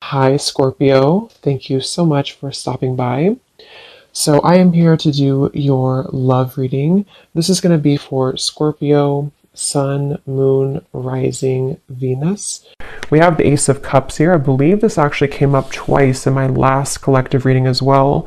Hi, Scorpio. Thank you so much for stopping by. So, I am here to do your love reading. This is going to be for Scorpio, Sun, Moon, Rising, Venus. We have the Ace of Cups here. I believe this actually came up twice in my last collective reading as well.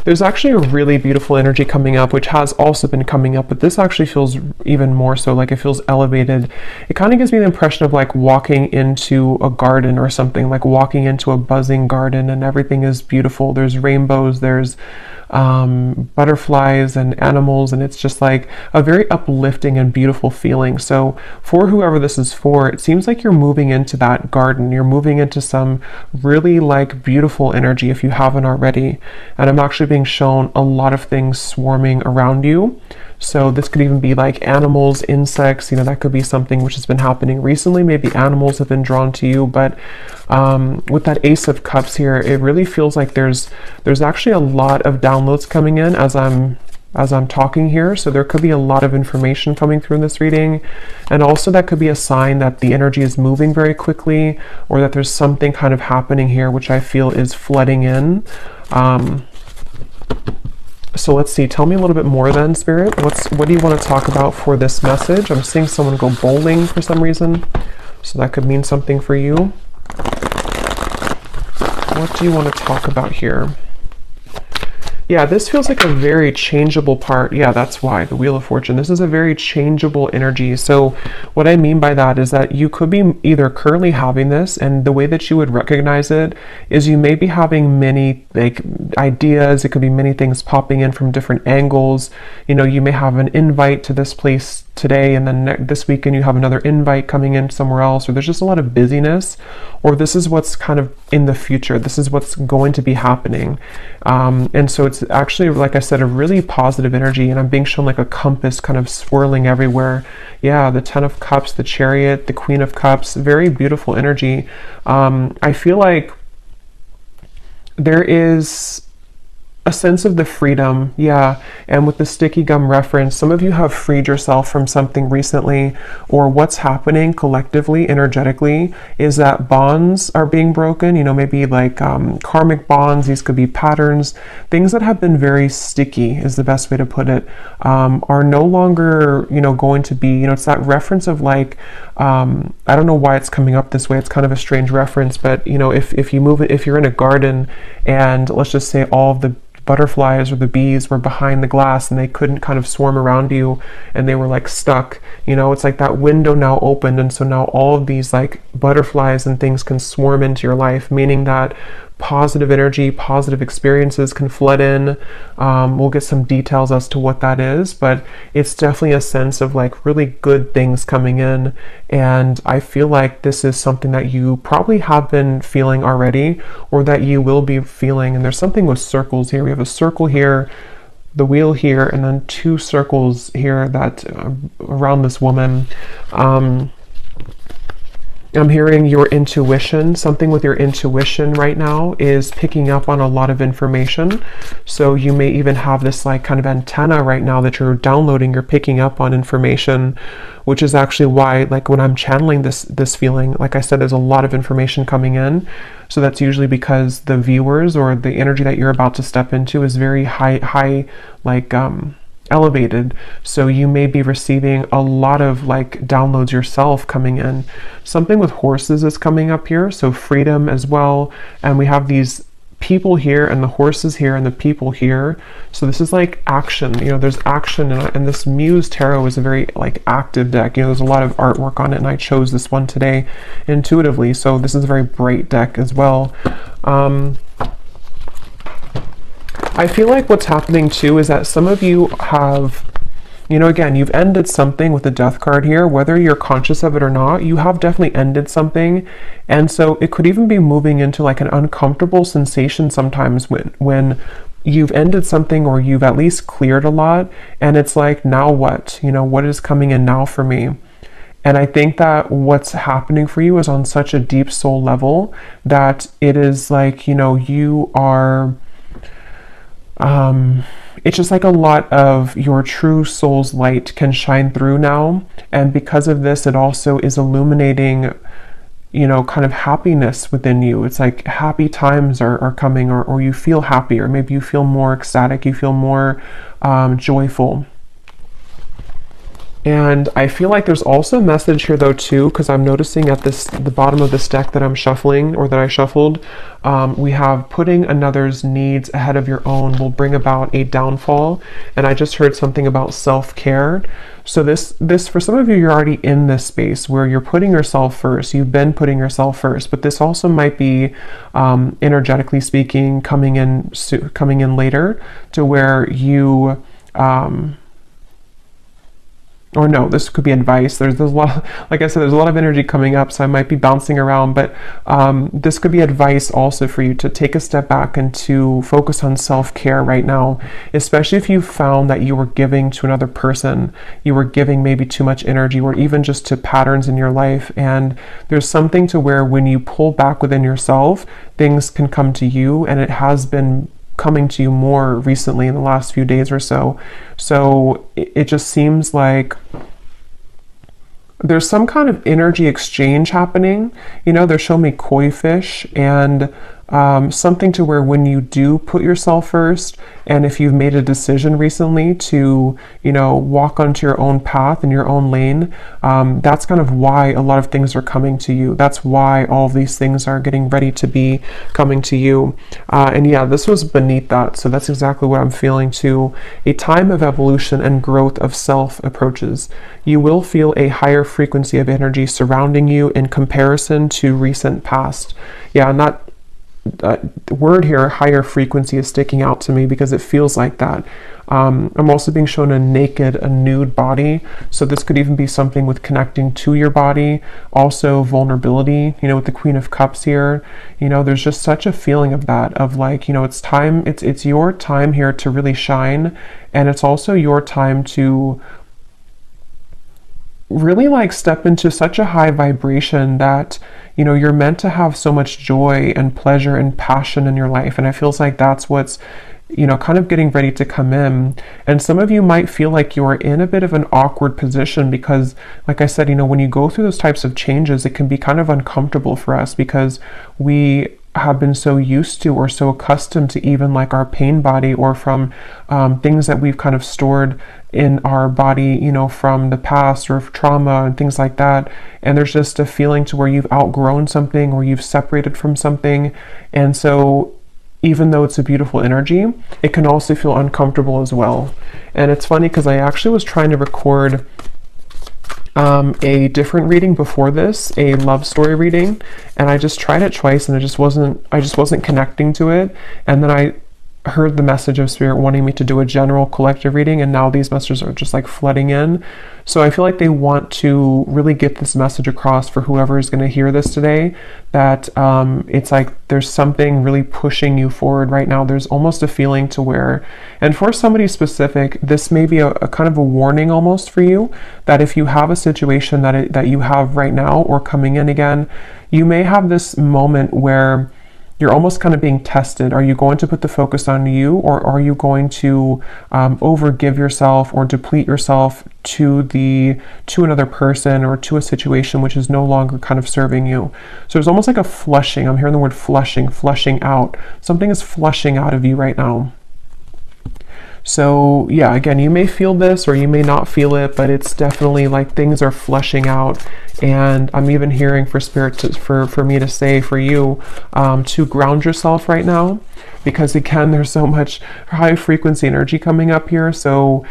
There's actually a really beautiful energy coming up, which has also been coming up, but this actually feels even more so, like it feels elevated. It kind of gives me the impression of like walking into a garden or something, like walking into a buzzing garden and everything is beautiful. There's rainbows, there's butterflies and animals, and it's just like a very uplifting and beautiful feeling. So for whoever this is for, it seems like you're moving into that garden. You're moving into some really like beautiful energy if you haven't already. And I'm actually being shown a lot of things swarming around you. So this could even be like animals, insects, that could be something which has been happening recently. Maybe animals have been drawn to you, but with that Ace of Cups here, it really feels like there's actually a lot of downloads coming in as I'm talking here. So there could be a lot of information coming through in this reading. And also that could be a sign that the energy is moving very quickly, or that there's something kind of happening here, which I feel is flooding in. So let's see, tell me a little bit more then, Spirit. What do you want to talk about for this message? I'm seeing someone go bowling for some reason, so that could mean something for you. What do you want to talk about here? Yeah, this feels like a very changeable part. Yeah, that's why, the Wheel of Fortune. This is a very changeable energy. So what I mean by that is that you could be either currently having this, and the way that you would recognize it is you may be having many like ideas. It could be many things popping in from different angles. You may have an invite to this place today, and then this weekend you have another invite coming in somewhere else, or there's just a lot of busyness, or this is what's kind of in the future. This is what's going to be happening. And so it's actually, like I said, a really positive energy, and I'm being shown like a compass kind of swirling everywhere. Yeah, the Ten of Cups, the Chariot, the Queen of Cups, very beautiful energy. I feel like there is a sense of the freedom, yeah. And with the sticky gum reference, some of you have freed yourself from something recently, or what's happening collectively, energetically, is that bonds are being broken, maybe like karmic bonds. These could be patterns, things that have been very sticky is the best way to put it, are no longer, going to be, it's that reference of like, I don't know why it's coming up this way. It's kind of a strange reference, but if you move it, if you're in a garden and let's just say all of the butterflies or the bees were behind the glass and they couldn't kind of swarm around you and they were like stuck, it's like that window now opened, and so now all of these like butterflies and things can swarm into your life, meaning that positive energy, positive experiences can flood in. We'll get some details as to what that is, but it's definitely a sense of like really good things coming in. And I feel like this is something that you probably have been feeling already, or that you will be feeling. And there's something with circles here. We have a circle here, the wheel here, and then two circles here that around this woman. I'm hearing your intuition. Something with your intuition right now is picking up on a lot of information. So you may even have this like kind of antenna right now that you're downloading, you're picking up on information, which is actually why, like when I'm channeling this feeling, like I said, there's a lot of information coming in. So that's usually because the viewers or the energy that you're about to step into is very high, like elevated. So you may be receiving a lot of like downloads yourself coming in. Something with horses is coming up here, so freedom as well. And we have these people here and the horses here and the people here. So this is like action, there's action, and this Muse Tarot is a very like active deck. There's a lot of artwork on it, and I chose this one today intuitively. So this is a very bright deck as well. I feel like what's happening too is that some of you have, again, you've ended something with the Death card here, whether you're conscious of it or not. You have definitely ended something. And so it could even be moving into like an uncomfortable sensation sometimes when you've ended something, or you've at least cleared a lot. And it's like, now what? What is coming in now for me? And I think that what's happening for you is on such a deep soul level that it is like, you are it's just like a lot of your true soul's light can shine through now. And because of this, it also is illuminating, you know, kind of happiness within you. It's like happy times are coming, or you feel happy, or maybe you feel more ecstatic, you feel more joyful. And I feel like there's also a message here though too, because I'm noticing at the bottom of this deck that I'm shuffling, or that I shuffled, we have putting another's needs ahead of your own will bring about a downfall. And I just heard something about self-care. So this for some of you, you're already in this space where you're putting yourself first. You've been putting yourself first, but this also might be, energetically speaking, coming in later, to where you, or no, this could be advice. There's a lot, like I said, there's a lot of energy coming up, so I might be bouncing around, but this could be advice also for you to take a step back and to focus on self-care right now, especially if you found that you were giving to another person, you were giving maybe too much energy, or even just to patterns in your life. And there's something to where when you pull back within yourself, things can come to you, and it has been coming to you more recently in the last few days or so. So it just seems like there's some kind of energy exchange happening. You know, they're showing me koi fish, and something to where when you do put yourself first, and if you've made a decision recently to, you know, walk onto your own path in your own lane, that's kind of why a lot of things are coming to you. That's why all of these things are getting ready to be coming to you. And yeah, this was beneath that. So that's exactly what I'm feeling too. A time of evolution and growth of self approaches. You will feel a higher frequency of energy surrounding you in comparison to recent past. Yeah, not word here, higher frequency, is sticking out to me because it feels like that. I'm also being shown a nude body. So this could even be something with connecting to your body. Also vulnerability, you know, with the Queen of Cups here, you know, there's just such a feeling of that, of like, you know, it's time, it's your time here to really shine. And it's also your time to really like step into such a high vibration that, you know, you're meant to have so much joy and pleasure and passion in your life. And it feels like that's what's, you know, kind of getting ready to come in. And some of you might feel like you're in a bit of an awkward position because, like I said, you know, when you go through those types of changes, it can be kind of uncomfortable for us because we have been so used to or so accustomed to even like our pain body, or from things that we've kind of stored in our body, you know, from the past, or trauma and things like that. And there's just a feeling to where you've outgrown something, or you've separated from something. And so even though it's a beautiful energy, it can also feel uncomfortable as well. And it's funny because I actually was trying to record a different reading before this, a love story reading, and I just tried it twice and I just wasn't connecting to it. And then I heard the message of Spirit wanting me to do a general collective reading, and now these messages are just like flooding in. So I feel like they want to really get this message across for whoever is going to hear this today, that it's like there's something really pushing you forward right now. There's almost a feeling to where, and for somebody specific, this may be a kind of a warning almost for you, that if you have a situation that you have right now or coming in again, you may have this moment where you're almost kind of being tested. Are you going to put the focus on you, or are you going to overgive yourself or deplete yourself to another person or to a situation which is no longer kind of serving you? So there's almost like a flushing. I'm hearing the word flushing out. Something is flushing out of you right now. So yeah, again, you may feel this or you may not feel it, but it's definitely like things are flushing out. And I'm even hearing for Spirit for me to say for you to ground yourself right now, because again, there's so much high frequency energy coming up here. So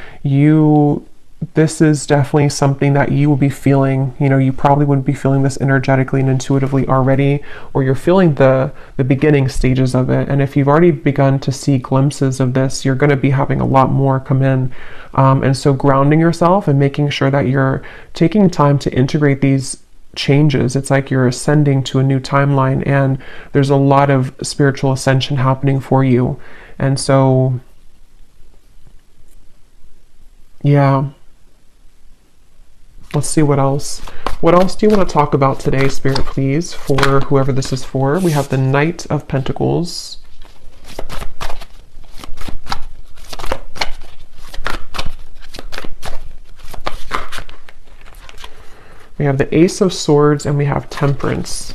this is definitely something that you will be feeling. You know, you probably wouldn't be feeling this energetically and intuitively already, or you're feeling the beginning stages of it. And if you've already begun to see glimpses of this, you're going to be having a lot more come in. And so grounding yourself and making sure that you're taking time to integrate these changes. It's like you're ascending to a new timeline, and there's a lot of spiritual ascension happening for you. And so, yeah. Let's see what else. What else do you want to talk about today, Spirit, please, for whoever this is for? We have the Knight of Pentacles. We have the Ace of Swords and we have Temperance.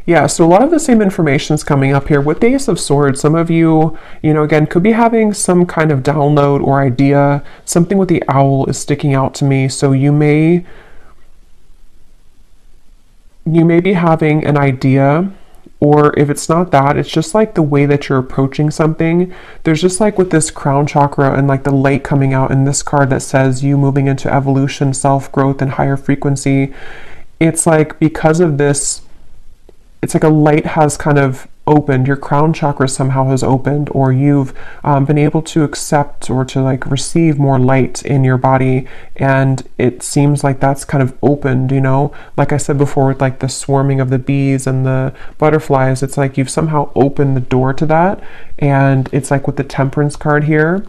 Yeah, so a lot of the same information is coming up here. With the Ace of Swords, some of you, again, could be having some kind of download or idea. Something with the owl is sticking out to me. So you may be having an idea, or if it's not that, it's just like the way that you're approaching something. There's just like with this crown chakra and like the light coming out in this card that says you moving into evolution, self-growth, and higher frequency. It's like because of this, it's like a light has kind of opened, your crown chakra somehow has opened, or you've been able to accept or to like receive more light in your body, and it seems like that's kind of opened, like I said before with like the swarming of the bees and the butterflies. It's like you've somehow opened the door to that. And it's like with the Temperance card here,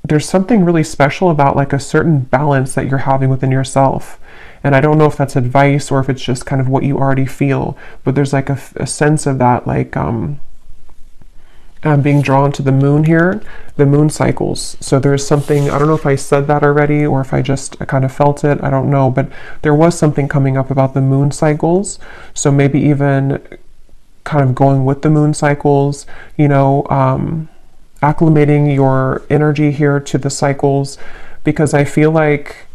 there's something really special about like a certain balance that you're having within yourself. And I don't know if that's advice or if it's just kind of what you already feel, but there's like a sense of that, like I'm being drawn to the moon here, the moon cycles. So there's something, I don't know if I said that already or if I just kind of felt it, I don't know, but there was something coming up about the moon cycles. So maybe even kind of going with the moon cycles, acclimating your energy here to the cycles, because I feel like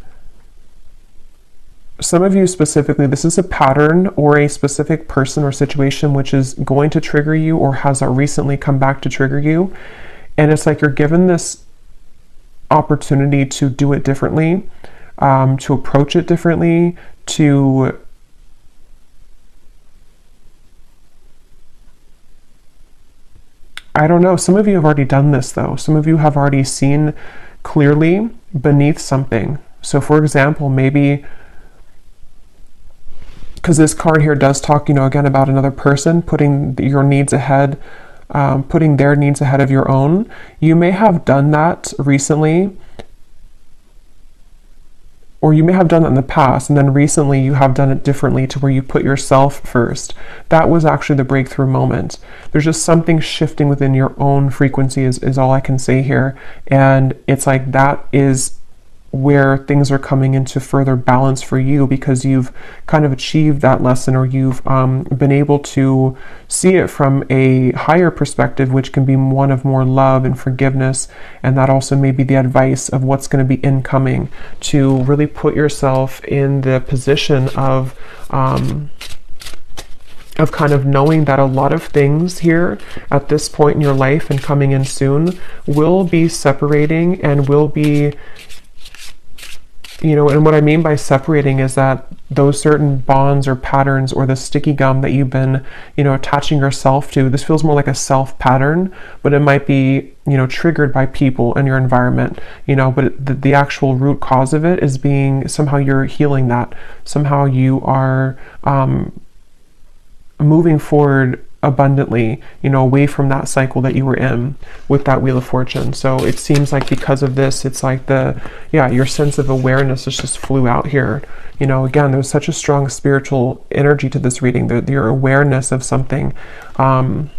some of you specifically, this is a pattern or a specific person or situation which is going to trigger you or has recently come back to trigger you. And it's like you're given this opportunity to do it differently, to approach it differently, I don't know, some of you have already done this though. Some of you have already seen clearly beneath something. So for example, maybe because this card here does talk, again, about another person putting your needs ahead, putting their needs ahead of your own. You may have done that recently, or you may have done that in the past, and then recently you have done it differently to where you put yourself first. That was actually the breakthrough moment. There's just something shifting within your own frequency is all I can say here. And it's like that is where things are coming into further balance for you, because you've kind of achieved that lesson, or you've been able to see it from a higher perspective, which can be one of more love and forgiveness. And that also may be the advice of what's going to be incoming, to really put yourself in the position of kind of knowing that a lot of things here at this point in your life and coming in soon will be separating and will be, and what I mean by separating is that those certain bonds or patterns or the sticky gum that you've been, attaching yourself to, this feels more like a self pattern, but it might be, triggered by people and your environment, but the actual root cause of it is being somehow you're healing that. Somehow you are moving forward abundantly, away from that cycle that you were in with that Wheel of Fortune. So it seems like because of this, it's like your sense of awareness just flew out here. Again, there's such a strong spiritual energy to this reading, your awareness of something. And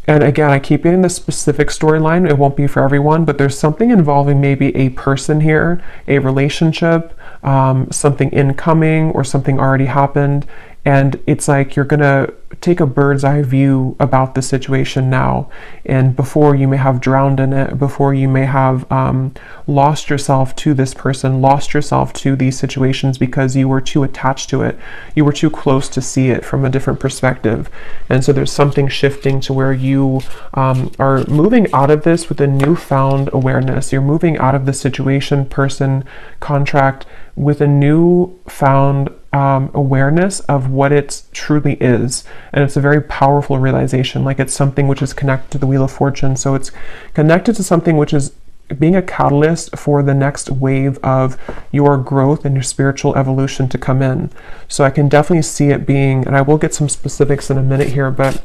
again, I keep getting the specific storyline. It won't be for everyone, but there's something involving maybe a person here, a relationship, something incoming, or something already happened. And it's like you're going to take a bird's eye view about the situation now. And before you may have drowned in it, before you may have lost yourself to this person, lost yourself to these situations because you were too attached to it. You were too close to see it from a different perspective. And so there's something shifting to where you are moving out of this with a newfound awareness. You're moving out of the situation, person, contract with a newfound awareness of what it truly is. And it's a very powerful realization. Like it's something which is connected to the Wheel of Fortune. So it's connected to something which is being a catalyst for the next wave of your growth and your spiritual evolution to come in. So I can definitely see it being, and I will get some specifics in a minute here, but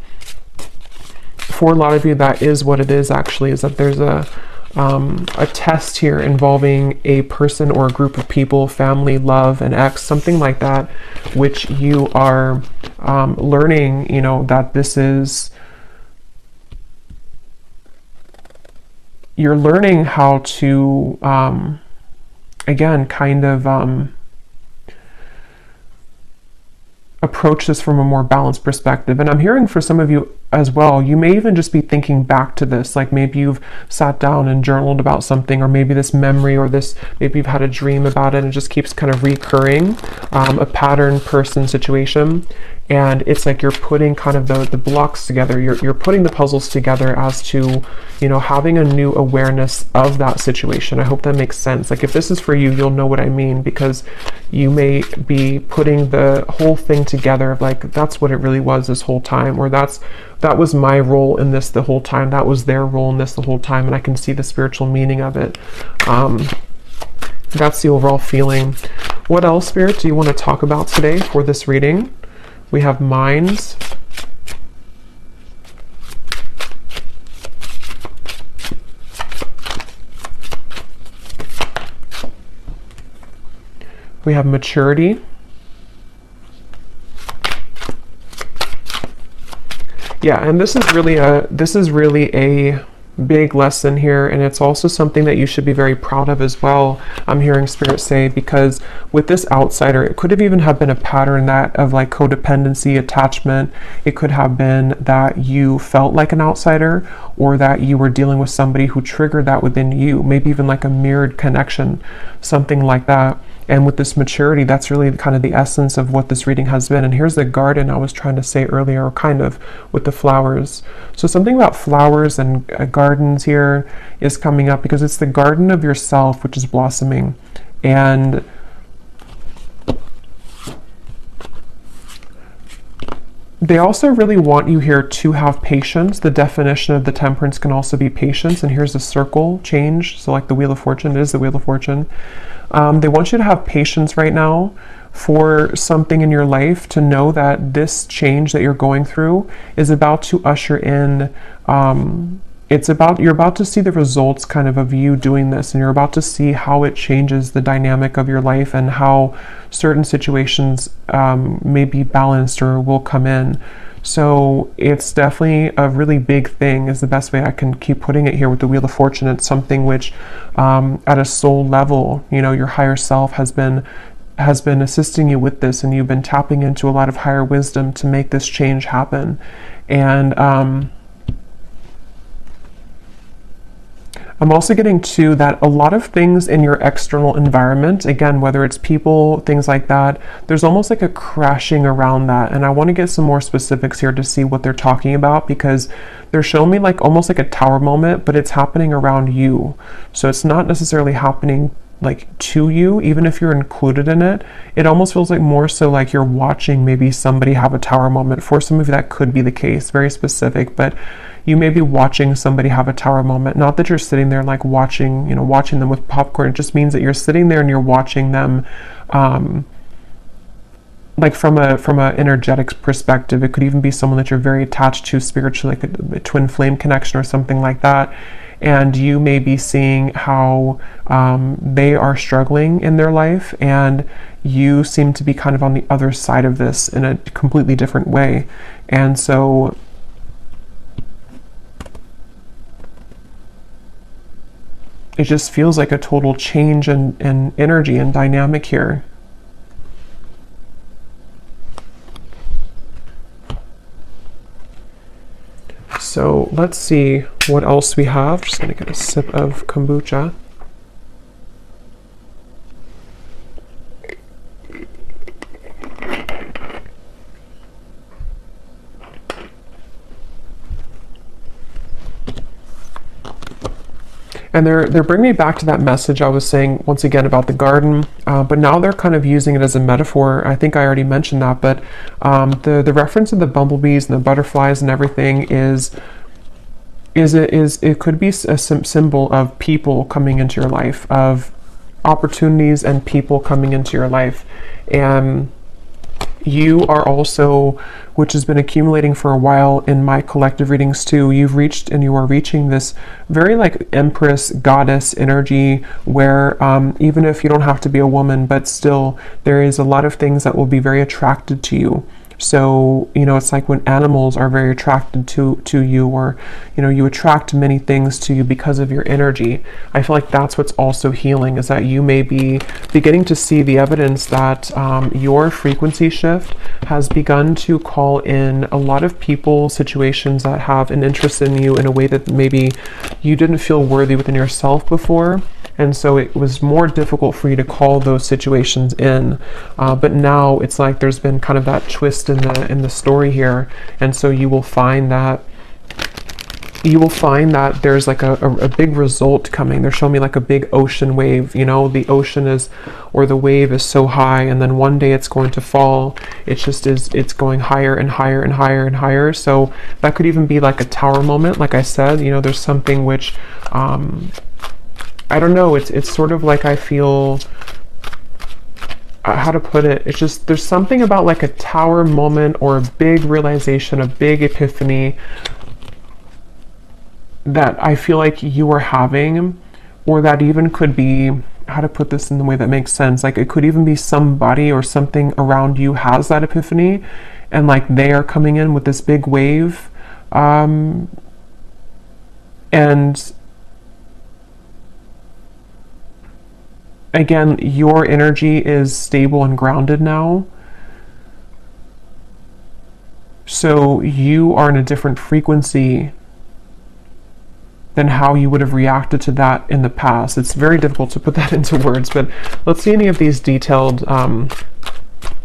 for a lot of you, that is what it is actually, is that there's a a test here involving a person or a group of people, family, love, an ex, something like that, which you are learning, you know, that this is, you're learning how to, again, kind of approach this from a more balanced perspective. And I'm hearing for some of you as well, you may even just be thinking back to this, like maybe you've sat down and journaled about something, or maybe this memory, or this, maybe you've had a dream about it and it just keeps kind of recurring, a pattern, person, situation. And it's like you're putting kind of the blocks together, you're putting the puzzles together as to, you know, having a new awareness of that situation. I hope that makes sense. Like if this is for you, you'll know what I mean, because you may be putting the whole thing together of like, that's what it really was this whole time, or that was my role in this the whole time, that was their role in this the whole time, and I can see the spiritual meaning of it. That's the overall feeling. What else, Spirit, do you want to talk about today for this reading? We have minds. We have maturity. Yeah, and this is really a big lesson here, and it's also something that you should be very proud of as well. I'm hearing Spirit say, because with this outsider, it could have even have been a pattern that of like codependency, attachment. It could have been that you felt like an outsider, or that you were dealing with somebody who triggered that within you, maybe even like a mirrored connection, something like that. And with this maturity, that's really kind of the essence of what this reading has been. And here's the garden I was trying to say earlier, kind of with the flowers. So something about flowers and gardens here is coming up, because it's the garden of yourself, which is blossoming. And they also really want you here to have patience. The definition of the temperance can also be patience. And here's a circle change. So like the Wheel of Fortune, it is the Wheel of Fortune. They want you to have patience right now for something in your life, to know that this change that you're going through is about to usher in, you're about to see the results kind of you doing this, and you're about to see how it changes the dynamic of your life, and how certain situations may be balanced or will come in. So it's definitely a really big thing, is the best way I can keep putting it here with the Wheel of Fortune. It's something which at a soul level, you know, your higher self has been assisting you with this, and you've been tapping into a lot of higher wisdom to make this change happen. And I'm also getting to that a lot of things in your external environment, again, whether it's people, things like that, there's almost like a crashing around that. And I want to get some more specifics here to see what they're talking about, because they're showing me like almost like a tower moment, but it's happening around you. So it's not necessarily happening like to you, even if you're included in it. It almost feels like more so like you're watching maybe somebody have a tower moment. For some of you that could be the case, very specific, but you may be watching somebody have a tower moment. Not that you're sitting there like watching them with popcorn. It just means that you're sitting there and you're watching them like from a energetic perspective. It could even be someone that you're very attached to spiritually, like a twin flame connection or something like that. And you may be seeing how they are struggling in their life, and you seem to be kind of on the other side of this in a completely different way. And so it just feels like a total change in energy and dynamic here. So let's see what else we have. Just gonna get a sip of kombucha. And they're bringing me back to that message I was saying once again about the garden, but now they're kind of using it as a metaphor. I think I already mentioned that, but the reference of the bumblebees and the butterflies and everything it could be a symbol of people coming into your life, of opportunities and people coming into your life. And You are also, which has been accumulating for a while in my collective readings too, you've reached and you are reaching this very like empress goddess energy where even if you don't have to be a woman, but still there is a lot of things that will be very attracted to you. So, you know, it's like when animals are very attracted to you, or, you know, you attract many things to you because of your energy. I feel like that's what's also healing, is that you may be beginning to see the evidence that your frequency shift has begun to call in a lot of people, situations that have an interest in you in a way that maybe you didn't feel worthy within yourself before. And so it was more difficult for you to call those situations in, but now it's like there's been kind of that twist in the story here, and so you will find that there's like a big result coming. They're showing me like a big ocean wave. You know, the ocean is, or the wave is so high, and then one day it's going to fall. It just is. It's going higher and higher and higher and higher. So that could even be like a tower moment. Like I said, you know, there's something which. I don't know, it's sort of like I feel, how to put it, it's just, there's something about like a tower moment or a big realization, a big epiphany that I feel like you are having, or that even could be, how to put this in the way that makes sense, like it could even be somebody or something around you has that epiphany, and like they are coming in with this big wave, and again, your energy is stable and grounded now. So you are in a different frequency than how you would have reacted to that in the past. It's very difficult to put that into words, but let's see any of these detailed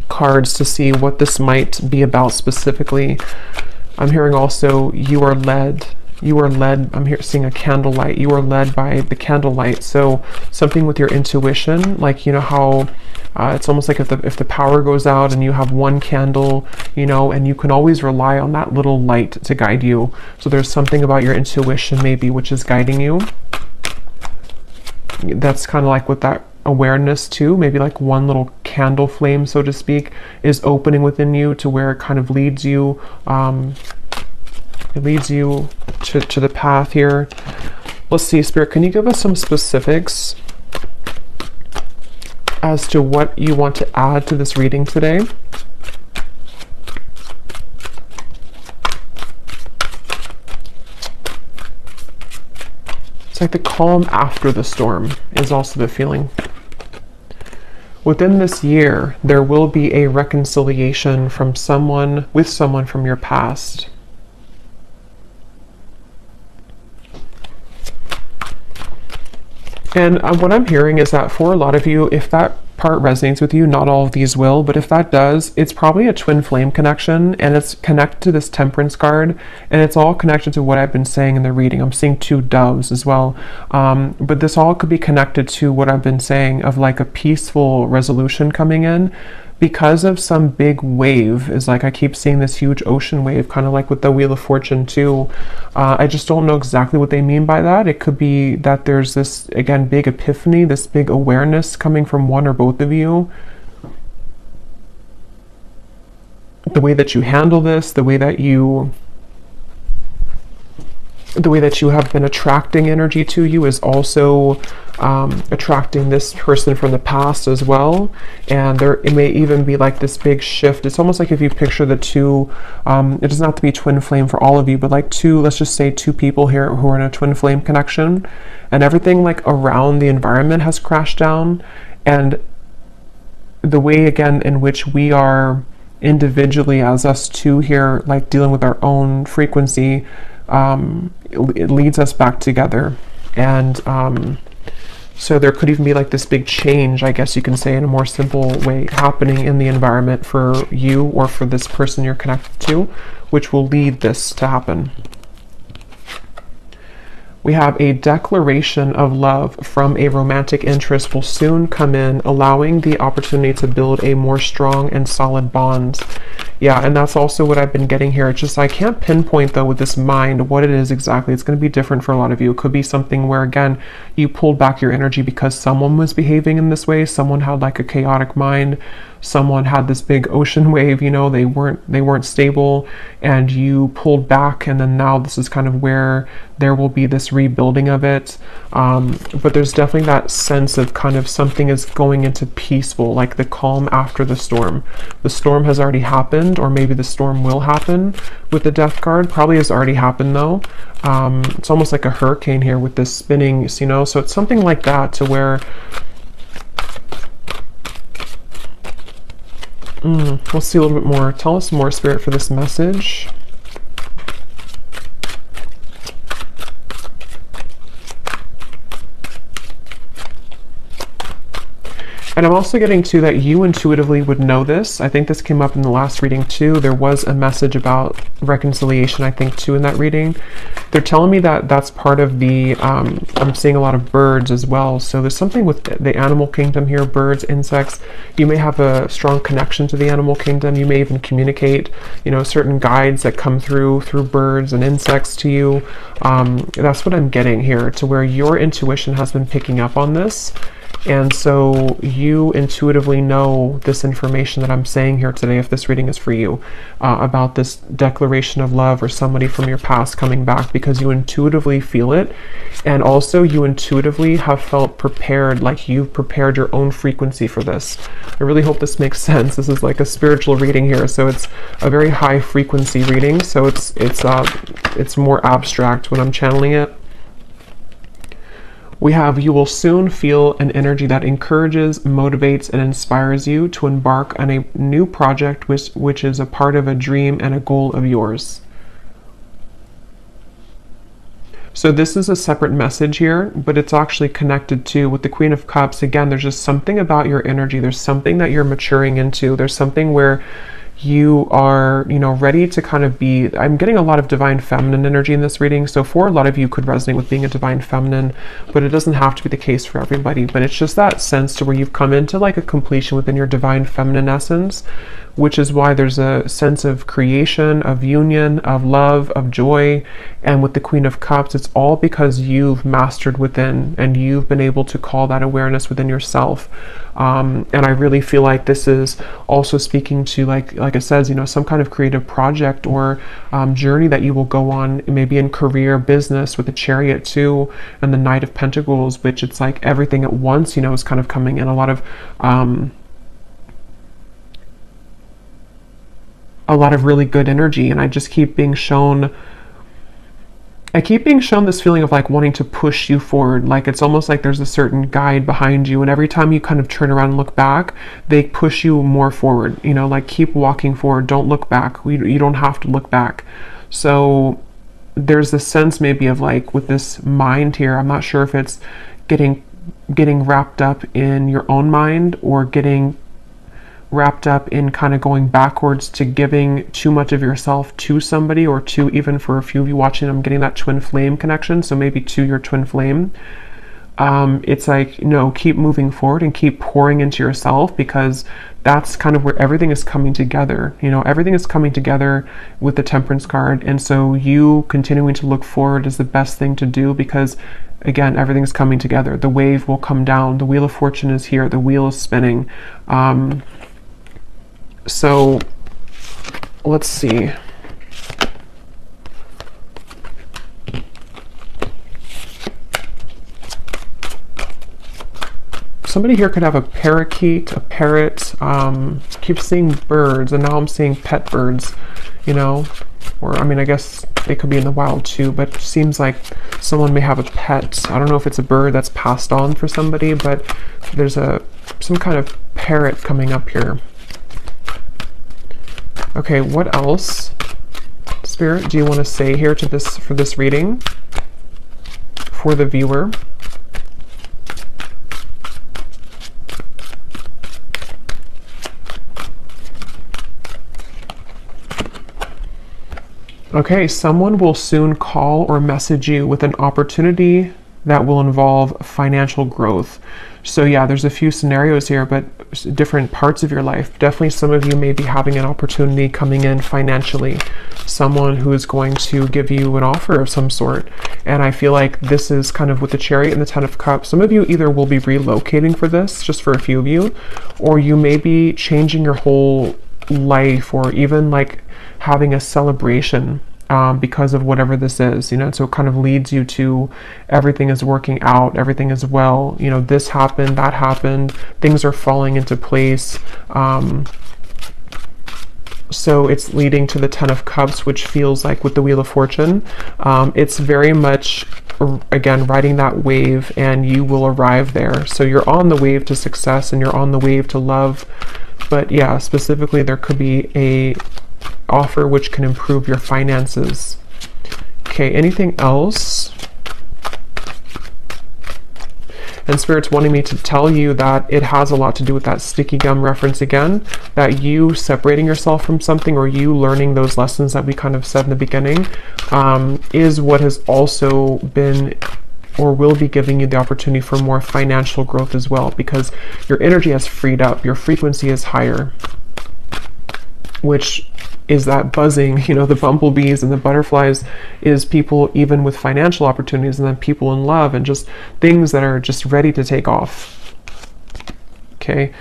cards to see what this might be about specifically. I'm hearing also you are led. I'm here seeing a candlelight. You are led by the candlelight. So something with your intuition, like, you know how it's almost like if the power goes out and you have one candle, you know, and you can always rely on that little light to guide you. So there's something about your intuition maybe which is guiding you. That's kind of like with that awareness too. Maybe like one little candle flame, so to speak, is opening within you to where it kind of leads you. It leads you to the path here. Let's see, Spirit, can you give us some specifics as to what you want to add to this reading today? It's like the calm after the storm is also the feeling. Within this year, there will be a reconciliation from someone from your past. And what I'm hearing is that for a lot of you, if that part resonates with you, not all of these will, but if that does, it's probably a twin flame connection, and it's connected to this temperance card, and it's all connected to what I've been saying in the reading. I'm seeing two doves as well, but this all could be connected to what I've been saying of like a peaceful resolution coming in because of some big wave. Is like I keep seeing this huge ocean wave, kind of like with the Wheel of Fortune too. I just don't know exactly what they mean by that. It could be that there's this, again, big epiphany, this big awareness coming from one or both of you. The way that you handle this, the way that you have been attracting energy to you is also attracting this person from the past as well. And it may even be like this big shift. It's almost like if you picture the two, it doesn't have to be twin flame for all of you, but like two, let's just say two people here who are in a twin flame connection, and everything like around the environment has crashed down. And the way, again, in which we are individually as us two here, like dealing with our own frequency, it leads us back together. And so there could even be like this big change, I guess you can say, in a more simple way, happening in the environment for you or for this person you're connected to, which will lead this to happen. We have a declaration of love from a romantic interest will soon come in, allowing the opportunity to build a more strong and solid bond. Yeah, and that's also what I've been getting here. It's just I can't pinpoint though with this mind what it is exactly. It's going to be different for a lot of you. It could be something where again you pulled back your energy because someone was behaving in this way. Someone had like a chaotic mind. Someone had this big ocean wave, you know, they weren't stable, and you pulled back, and then now this is kind of where there will be this rebuilding of it. But there's definitely that sense of kind of something is going into peaceful, like the calm after the storm. The storm has already happened, or maybe the storm will happen with the Death card. Probably has already happened though. It's almost like a hurricane here with this spinning, you know, so it's something like that to where we'll see a little bit more. Tell us more, Spirit, for this message. And I'm also getting to that you intuitively would know this. I think this came up in the last reading too. There was a message about reconciliation, I think, too, in that reading. They're telling me that that's part of the, I'm seeing a lot of birds as well. So there's something with the animal kingdom here, birds, insects. You may have a strong connection to the animal kingdom. You may even communicate, you know, certain guides that come through birds and insects to you. That's what I'm getting here, to where your intuition has been picking up on this. And so you intuitively know this information that I'm saying here today, if this reading is for you, about this declaration of love or somebody from your past coming back, because you intuitively feel it. And also you intuitively have felt prepared, like you've prepared your own frequency for this. I really hope this makes sense. This is like a spiritual reading here. So it's a very high frequency reading. So it's more abstract when I'm channeling it. We have, you will soon feel an energy that encourages, motivates, and inspires you to embark on a new project which is a part of a dream and a goal of yours. So this is a separate message here, but it's actually connected to with the Queen of Cups. Again, there's just something about your energy. There's something that you're maturing into. There's something where you are, you know, ready to kind of be, I'm getting a lot of divine feminine energy in this reading. So for a lot of you could resonate with being a divine feminine, but it doesn't have to be the case for everybody. But it's just that sense to where you've come into like a completion within your divine feminine essence, which is why there's a sense of creation, of union, of love, of joy. And with the Queen of Cups, it's all because you've mastered within and you've been able to call that awareness within yourself. And I really feel like this is also speaking to, like it says, you know, some kind of creative project or journey that you will go on, maybe in career, business, with the Chariot too, and the Knight of Pentacles, which it's like everything at once, you know, is kind of coming in. A lot of really good energy, and I just keep being shown. I keep being shown this feeling of like wanting to push you forward. Like it's almost like there's a certain guide behind you, and every time you kind of turn around and look back, they push you more forward, you know, like keep walking forward, don't look back. You don't have to look back. So there's this sense maybe of like with this mind here, I'm not sure if it's getting wrapped up in your own mind or getting wrapped up in kind of going backwards to giving too much of yourself to somebody, or to, even for a few of you watching, I'm getting that twin flame connection, so maybe to your twin flame. It's like, no, keep moving forward and keep pouring into yourself, because that's kind of where everything is coming together. You know, everything is coming together with the Temperance card, and so you continuing to look forward is the best thing to do, because again, everything's coming together. The wave will come down. The Wheel of Fortune is here. The wheel is spinning. So let's see. Somebody here could have a parakeet, a parrot. Keep seeing birds, and now I'm seeing pet birds, you know, or I mean, I guess they could be in the wild too, but it seems like someone may have a pet. I don't know if it's a bird that's passed on for somebody, but there's some kind of parrot coming up here. Okay, what else, Spirit, do you want to say here to this, for this reading, for the viewer? Okay, someone will soon call or message you with an opportunity that will involve financial growth. So yeah, there's a few scenarios here, but different parts of your life. Definitely some of you may be having an opportunity coming in financially, someone who is going to give you an offer of some sort. And I feel like this is kind of with the Chariot and the Ten of Cups. Some of you either will be relocating for this, just for a few of you, or you may be changing your whole life, or even like having a celebration because of whatever this is, you know. So it kind of leads you to everything is working out, everything is well, you know, this happened, that happened, things are falling into place. So it's leading to the Ten of Cups, which feels like with the Wheel of Fortune, it's very much, again, riding that wave, and you will arrive there. So you're on the wave to success and you're on the wave to love. But yeah, specifically there could be a offer which can improve your finances. Okay, anything else? And Spirit's wanting me to tell you that it has a lot to do with that sticky gum reference again, that you separating yourself from something, or you learning those lessons that we kind of said in the beginning, is what has also been or will be giving you the opportunity for more financial growth as well, because your energy has freed up, your frequency is higher, which is that buzzing, you know, the bumblebees and the butterflies is people even with financial opportunities, and then people in love and just things that are just ready to take off. Okay.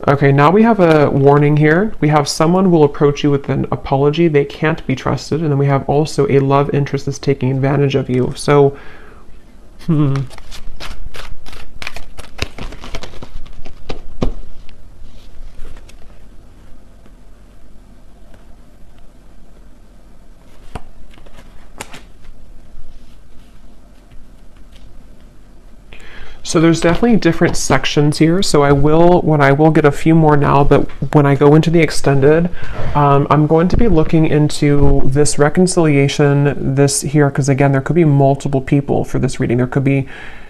Okay, now we have a warning here. We have someone will approach you with an apology. They can't be trusted. And then we have also a love interest that's taking advantage of you. So, So there's definitely different sections here. So I will get a few more now, but when I go into the extended, I'm going to be looking into this reconciliation, this here, because again, there could be multiple people for this reading. There could be,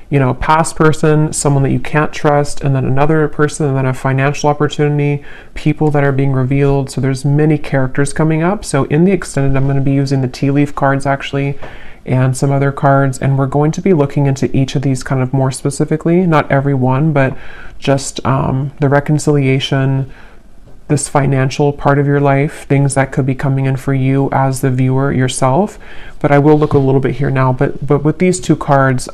you know, a past person, someone that you can't trust, and then another person, and then a financial opportunity, people that are being revealed. So there's many characters coming up. So in the extended, I'm going to be using the tea leaf cards actually, and some other cards, and we're going to be looking into each of these kind of more specifically, not every one, but just the reconciliation, this financial part of your life, things that could be coming in for you as the viewer yourself. But I will look a little bit here now, but with these two cards,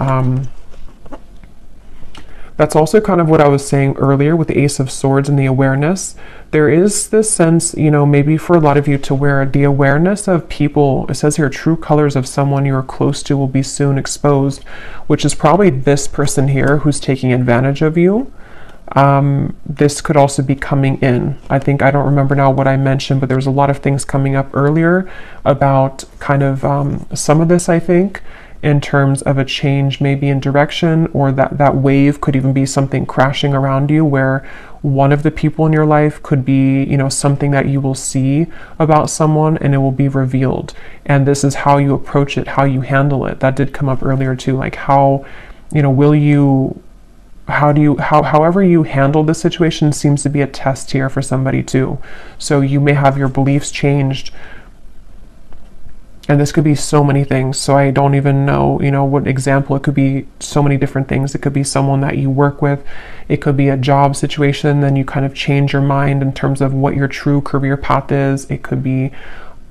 that's also kind of what I was saying earlier with the Ace of Swords and the awareness. There is this sense, you know, maybe for a lot of you to where the awareness of people, it says here, true colors of someone you are close to will be soon exposed, which is probably this person here who's taking advantage of you. This could also be coming in. I don't remember now what I mentioned, but there was a lot of things coming up earlier about kind of some of this, I think, in terms of a change maybe in direction, or that wave could even be something crashing around you, where one of the people in your life could be, you know, something that you will see about someone and it will be revealed. And this is how you approach it, how you handle it. That did come up earlier too, like how, you know, however you handle this situation seems to be a test here for somebody too. So you may have your beliefs changed. And this could be so many things. So I don't even know, you know, what example. It could be so many different things. It could be someone that you work with. It could be a job situation. Then you kind of change your mind in terms of what your true career path is. It could be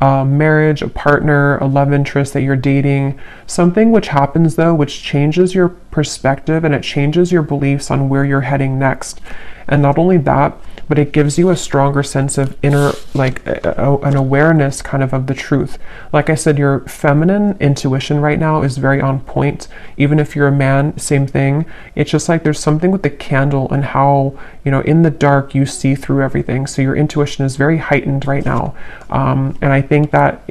a marriage, a partner, a love interest that you're dating. Something which happens though, which changes your perspective and it changes your beliefs on where you're heading next. And not only that, but it gives you a stronger sense of inner, like an awareness kind of the truth. Like I said, your feminine intuition right now is very on point. Even if you're a man, same thing. It's just like there's something with the candle and how, you know, in the dark you see through everything. So your intuition is very heightened right now. And I think that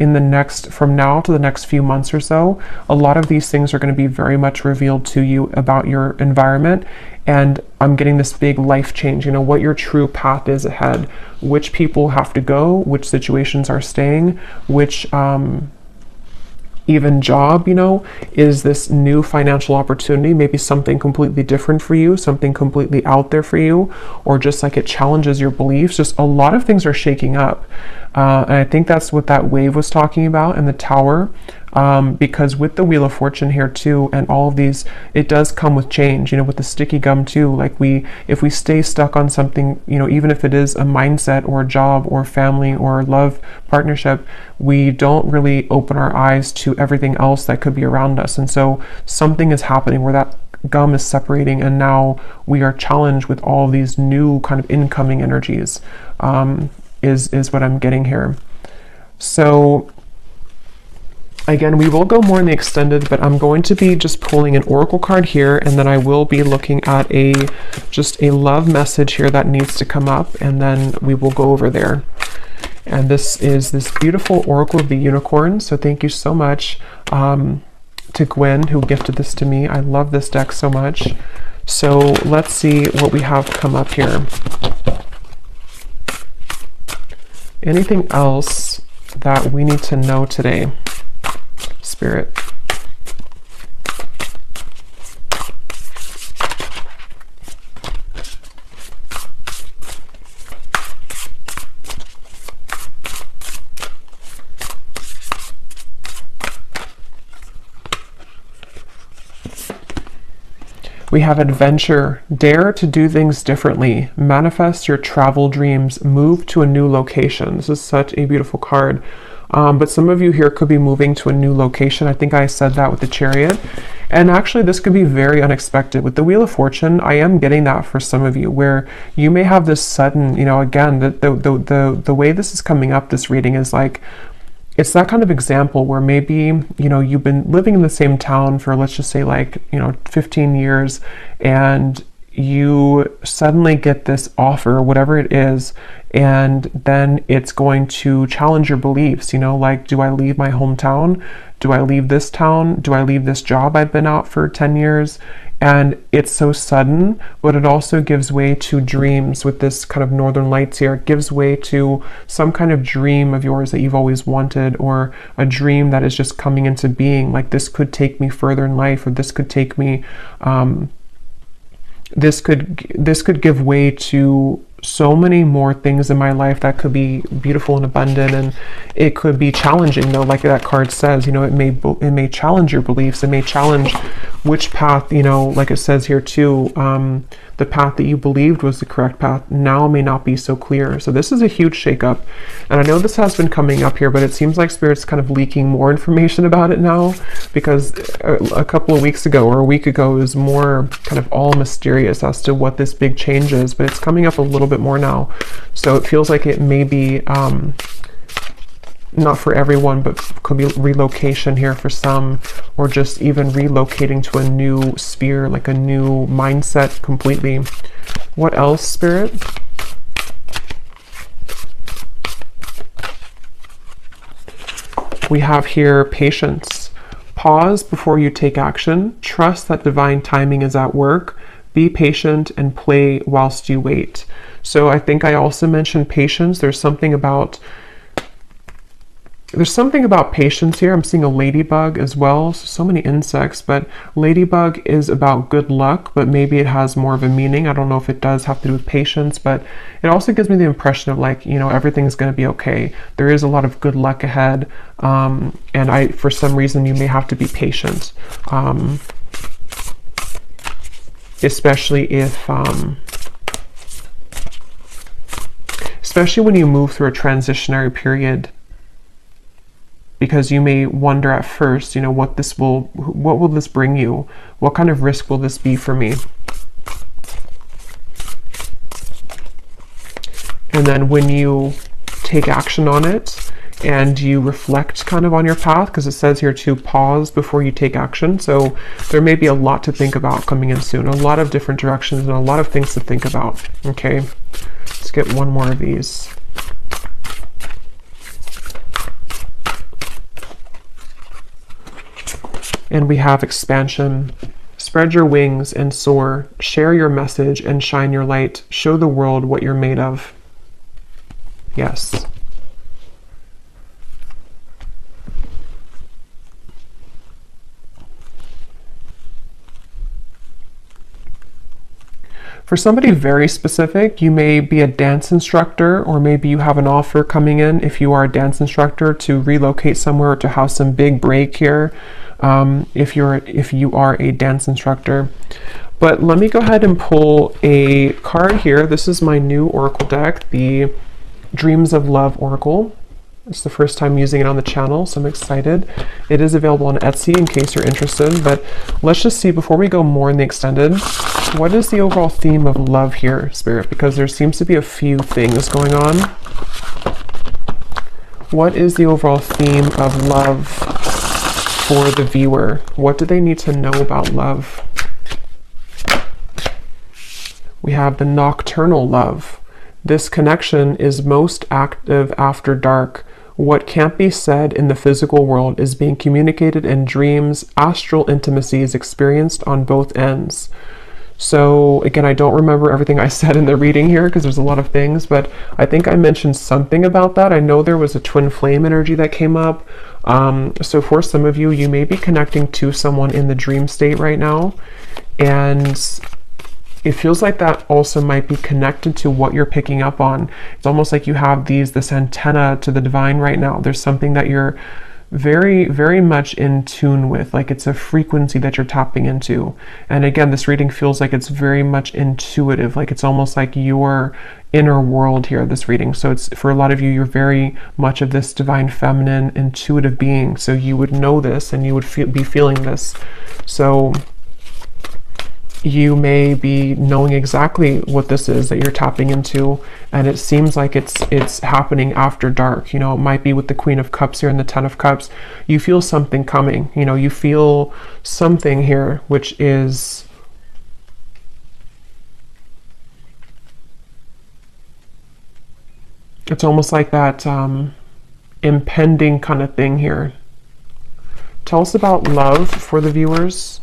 from now to the next few months or so, a lot of these things are going to be very much revealed to you about your environment. And I'm getting this big life change, you know, what your true path is ahead, which people have to go, which situations are staying, which even job, you know, is this new financial opportunity, maybe something completely different for you, something completely out there for you, or just like it challenges your beliefs. Just a lot of things are shaking up. And I think that's what that wave was talking about in the Tower. because with the Wheel of Fortune here too, and all of these, it does come with change, you know, with the sticky gum too. Like if we stay stuck on something, you know, even if it is a mindset or a job or family or love partnership, we don't really open our eyes to everything else that could be around us. And so something is happening where that gum is separating, and now we are challenged with all these new kind of incoming energies, is what I'm getting here. So again, we will go more in the extended, but I'm going to be just pulling an oracle card here, and then I will be looking at just a love message here that needs to come up, and then we will go over there. And this is this beautiful Oracle of the Unicorn. So thank you so much to Gwen, who gifted this to me. I love this deck so much. So let's see what we have come up here. Anything else that we need to know today, Spirit? We have adventure. Dare to do things differently. Manifest your travel dreams. Move to a new location. This is such a beautiful card. But some of you here could be moving to a new location. I think I said that with the Chariot. And actually, this could be very unexpected. With the Wheel of Fortune, I am getting that for some of you, where you may have this sudden, you know, again, the way this is coming up, this reading is like, it's that kind of example where maybe, you know, you've been living in the same town for, let's just say, like, you know, 15 years, and you suddenly get this offer, whatever it is, and then it's going to challenge your beliefs, you know, like, do I leave my hometown? Do I leave this town? Do I leave this job I've been out for 10 years? And it's so sudden, but it also gives way to dreams with this kind of Northern Lights here. It gives way to some kind of dream of yours that you've always wanted, or a dream that is just coming into being. Like, this could take me further in life, or this could take me, this could give way to so many more things in my life that could be beautiful and abundant. And it could be challenging, though, like that card says, you know, it may challenge your beliefs. It may challenge which path, you know, like it says here too, the path that you believed was the correct path now may not be so clear. So this is a huge shakeup. And I know this has been coming up here, but it seems like Spirit's kind of leaking more information about it now, because a couple of weeks ago or a week ago it was more kind of all mysterious as to what this big change is, but it's coming up a little bit more now. So it feels like it may be not for everyone, but could be relocation here for some, or just even relocating to a new sphere, like a new mindset completely. What else, Spirit? We have here patience. Pause before you take action. Trust that divine timing is at work. Be patient and play whilst you wait. So I think I also mentioned patience. There's something about patience here. I'm seeing a ladybug as well. So many insects, but ladybug is about good luck, but maybe it has more of a meaning. I don't know if it does have to do with patience, but it also gives me the impression of, like, you know, everything's going to be okay. There is a lot of good luck ahead. And for some reason, you may have to be patient. Especially if, especially when you move through a transitionary period, because you may wonder at first, you know, what will this bring you? What kind of risk will this be for me? And then when you take action on it and you reflect kind of on your path, because it says here to pause before you take action. So there may be a lot to think about coming in soon, a lot of different directions and a lot of things to think about. Okay, let's get one more of these. And we have expansion. Spread your wings and soar. Share your message and shine your light. Show the world what you're made of. Yes. For somebody very specific, you may be a dance instructor, or maybe you have an offer coming in if you are a dance instructor to relocate somewhere or to have some big break here, if you are a dance instructor. But let me go ahead and pull a card here. This is my new oracle deck, the Dreams of Love Oracle. It's the first time using it on the channel, so I'm excited. It is available on Etsy in case you're interested, but let's just see, before we go more in the extended, what is the overall theme of love here, Spirit? Because there seems to be a few things going on. What is the overall theme of love for the viewer? What do they need to know about love? We have the nocturnal love. This connection is most active after dark. What can't be said in the physical world is being communicated in dreams. Astral intimacy is experienced on both ends. So again, I don't remember everything I said in the reading here because there's a lot of things, but I think I mentioned something about that. I know there was a twin flame energy that came up. So for some of you, you may be connecting to someone in the dream state right now, and it feels like that also might be connected to what you're picking up on. It's almost like you have this antenna to the divine right now. There's something that you're very, very much in tune with, like it's a frequency that you're tapping into. And again, this reading feels like it's very much intuitive, like it's almost like your inner world here, this reading. So it's, for a lot of you, you're very much of this divine feminine intuitive being. So you would know this and you would be feeling this. So you may be knowing exactly what this is that you're tapping into, and it seems like it's happening after dark. You know, it might be with the Queen of Cups here and the Ten of Cups. You feel something coming. You know, you feel something here, which is it's almost like that impending kind of thing here. Tell us about love for the viewers.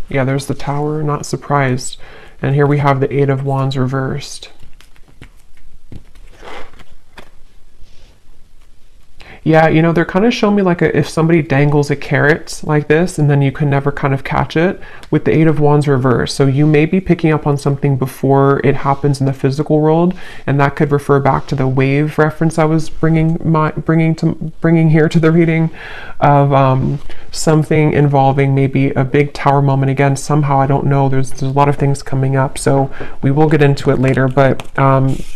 Yeah, there's the Tower, not surprised. And here we have the Eight of Wands reversed. Yeah, you know, they're kind of showing me like if somebody dangles a carrot like this and then you can never kind of catch it with the Eight of Wands reversed. So you may be picking up on something before it happens in the physical world, and that could refer back to the wave reference I was bringing here to the reading of something involving maybe a big tower moment. Again, somehow, I don't know, there's a lot of things coming up, so we will get into it later, but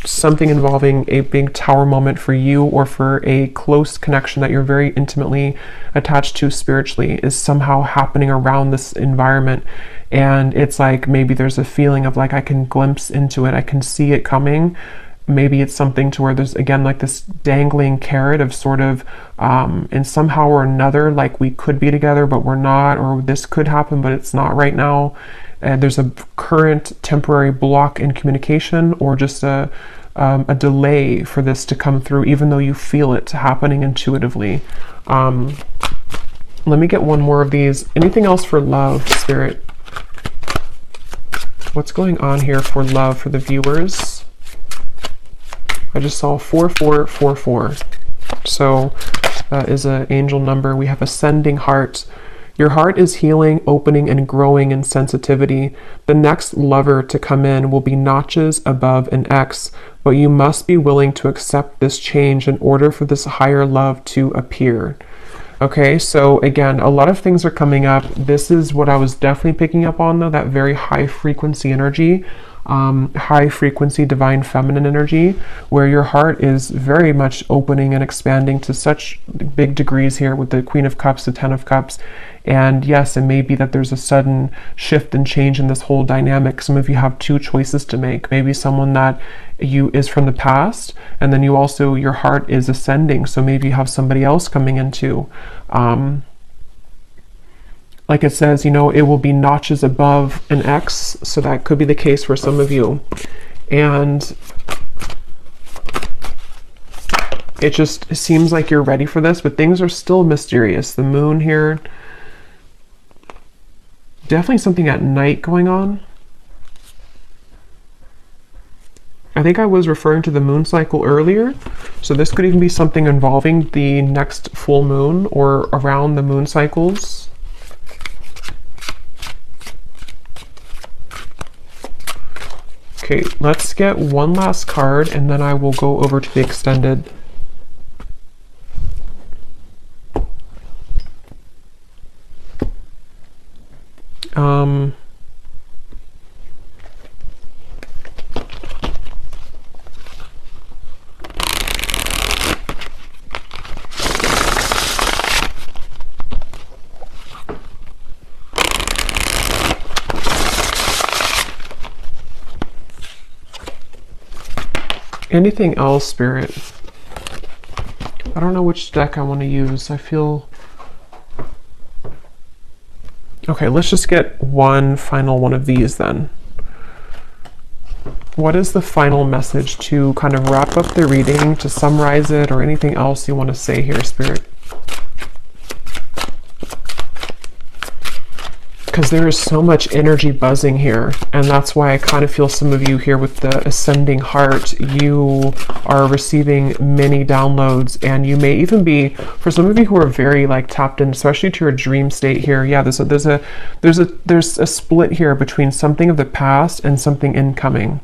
something involving a big tower moment for you or for a close connection that you're very intimately attached to spiritually is somehow happening around this environment. And it's like maybe there's a feeling of like I can glimpse into it, I can see it coming. Maybe it's something to where there's again like this dangling carrot of sort of and somehow or another like we could be together but we're not, or this could happen but it's not right now. And there's a current temporary block in communication, or just a delay for this to come through, even though you feel it happening intuitively. Let me get one more of these. Anything else for love, Spirit? What's going on here for love for the viewers? I just saw 4444. So that is an angel number. We have ascending heart. Your heart is healing, opening, and growing in sensitivity. The next lover to come in will be notches above an X, but you must be willing to accept this change in order for this higher love to appear. Okay, so again, a lot of things are coming up. This is what I was definitely picking up on, though, that very high frequency energy, high frequency divine feminine energy, where your heart is very much opening and expanding to such big degrees here with the Queen of Cups, the Ten of Cups. And yes, it may be that there's a sudden shift and change in this whole dynamic. Some of you have two choices to make. Maybe someone that you is from the past, and then you also, your heart is ascending. So maybe you have somebody else coming into, like it says, you know, it will be notches above an X. So that could be the case for some of you. And it just seems like you're ready for this, but things are still mysterious. The moon here, definitely something at night going on. I think I was referring to the moon cycle earlier, so this could even be something involving the next full moon or around the moon cycles. Okay, let's get one last card and then I will go over to the extended. Anything else, Spirit? I don't know which deck I want to use. I feel... Okay, let's just get one final one of these then. What is the final message to kind of wrap up the reading, to summarize it, or anything else you want to say here, Spirit? Because there is so much energy buzzing here, and that's why I kind of feel some of you here with the ascending heart, you are receiving many downloads, and you may even be, for some of you who are very like tapped in, especially to your dream state here. Yeah, there's a split here between something of the past and something incoming.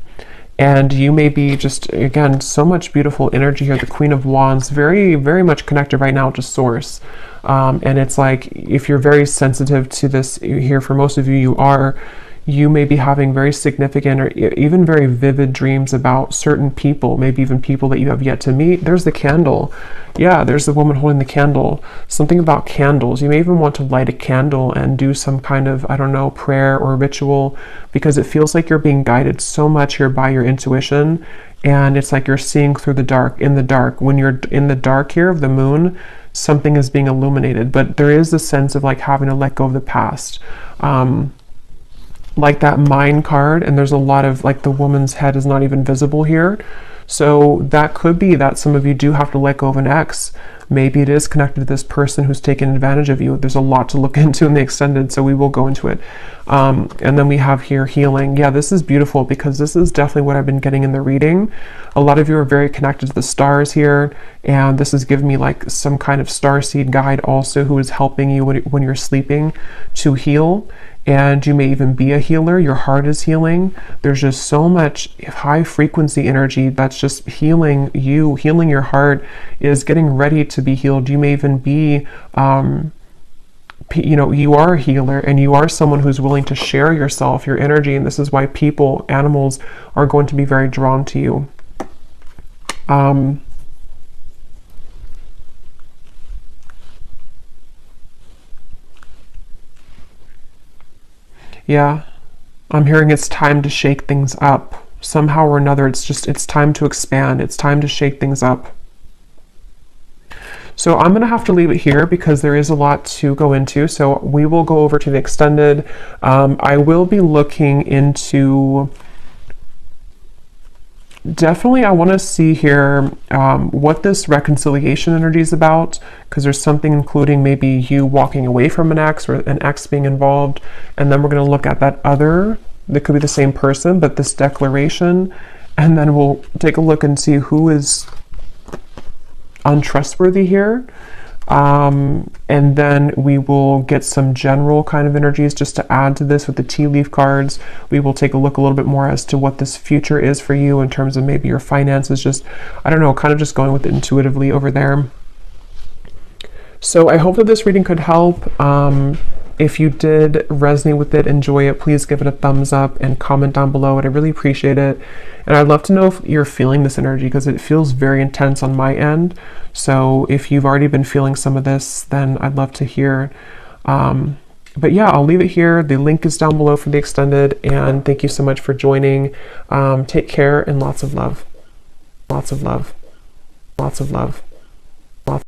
And you may be just, again, so much beautiful energy here. The Queen of Wands, very, very much connected right now to Source. And it's like, if you're very sensitive to this here, for most of you, you may be having very significant or even very vivid dreams about certain people, maybe even people that you have yet to meet. There's the candle. Yeah, there's the woman holding the candle. Something about candles. You may even want to light a candle and do some kind of, I don't know, prayer or ritual, because it feels like you're being guided so much here by your intuition. And it's like you're seeing through the dark, in the dark. When you're in the dark here of the moon, something is being illuminated. But there is a sense of like having to let go of the past. Like that mind card, and there's a lot of like the woman's head is not even visible here. So that could be that some of you do have to let go of an ex. Maybe it is connected to this person who's taken advantage of you. There's a lot to look into in the extended, so we will go into it. And then we have here healing. Yeah, this is beautiful because this is definitely what I've been getting in the reading. A lot of you are very connected to the stars here, and this is giving me like some kind of starseed guide also who is helping you when you're sleeping to heal. And you may even be a healer. Your heart is healing. There's just so much high frequency energy that's just healing you. Healing your heart is getting ready to be healed. You may even be, you are a healer, and you are someone who's willing to share yourself, your energy. And this is why people, animals are going to be very drawn to you. Yeah, I'm hearing it's time to shake things up. Somehow or another, it's time to expand. It's time to shake things up. So I'm going to have to leave it here because there is a lot to go into. So we will go over to the extended. I will be looking into... Definitely, I want to see here what this reconciliation energy is about, because there's something including maybe you walking away from an ex or an ex being involved. And then we're going to look at that other, that could be the same person, but this declaration. And then we'll take a look and see who is untrustworthy here. And then we will get some general kind of energies just to add to this with the tea leaf cards. We will take a look a little bit more as to what this future is for you in terms of maybe your finances, just, I don't know, kind of just going with it intuitively over there. So I hope that this reading could help. If you did resonate with it, enjoy it, please give it a thumbs up and comment down below. I'd really appreciate it. And I'd love to know if you're feeling this energy, because it feels very intense on my end. So if you've already been feeling some of this, then I'd love to hear. But yeah, I'll leave it here. The link is down below for the extended. And thank you so much for joining. Take care and lots of love. Lots of love. Lots of love.